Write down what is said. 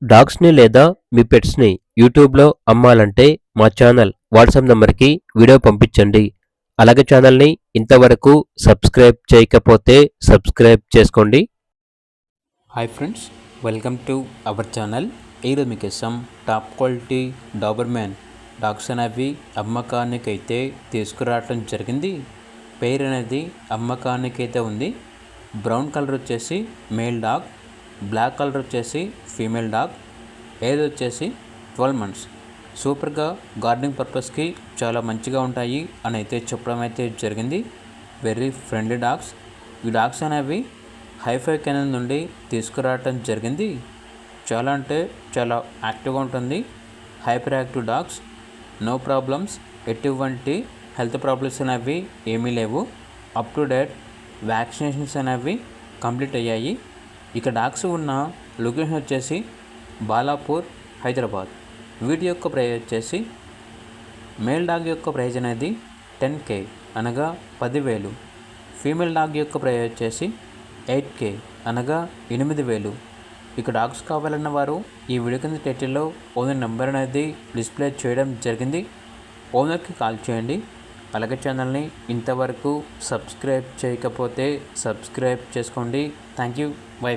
డాగ్స్‌ని లేదా మీ పెట్స్‌ని యూట్యూబ్‌లో అమ్మాలంటే మా ఛానల్ వాట్సాప్ నంబర్‌కి వీడియో పంపించండి. అలాగే ఛానల్‌ని ఇంతవరకు సబ్స్క్రైబ్ చేయకపోతే సబ్స్క్రైబ్ చేసుకోండి. Hi friends, welcome to our channel. ఈరోజు మీకోసం టాప్ క్వాలిటీ డాబర్మ్యాన్ డాగ్స్ అనేవి అమ్మకానికైతే తీసుకురావటం జరిగింది. పేరు అనేది అమ్మకానికైతే ఉంది. బ్రౌన్ కలర్ వచ్చేసి మేల్ డాగ్, బ్లాక్ కలర్ వచ్చేసి ఫీమేల్ డాగ్, ఏజ్ వచ్చేసి 12 months. సూపర్గా గార్డెనింగ్ పర్పస్కి చాలా మంచిగా ఉంటాయి అని అయితే చెప్పడం అయితే జరిగింది. Very friendly dogs. ఈ డాగ్స్ అనేవి హైఫై కెనల్ నుండి తీసుకురావటం జరిగింది. చాలా అంటే చాలా యాక్టివ్గా ఉంటుంది. Hyper active dogs, no problems, ఎటువంటి హెల్త్ ప్రాబ్లమ్స్ అనేవి ఏమీ లేవు. అప్ టు డేట్ వ్యాక్సినేషన్స్ అనేవి కంప్లీట్ అయ్యాయి. ఇక డాగ్స్ ఉన్న లొకేషన్ వచ్చేసి బాలాపూర్, హైదరాబాద్. వీటి యొక్క ప్రైజ్ వచ్చేసి మేల్ డాగ్ యొక్క ప్రైజ్ అనేది 10K అనగా 10,000. ఫీమేల్ డాగ్ యొక్క ప్రైజ్ వచ్చేసి 8K అనగా 8,000. ఇక డాగ్స్ కావాలన్న వారు ఈ వీడియో కింద టైటిల్లో ఓనర్ నెంబర్ అనేది డిస్ప్లే చేయడం జరిగింది. ఓనర్కి కాల్ చేయండి. అలాగే ఛానల్ని ఇంతవరకు సబ్స్క్రైబ్ చేయకపోతే సబ్స్క్రైబ్ చేసుకోండి. Thank you. బై.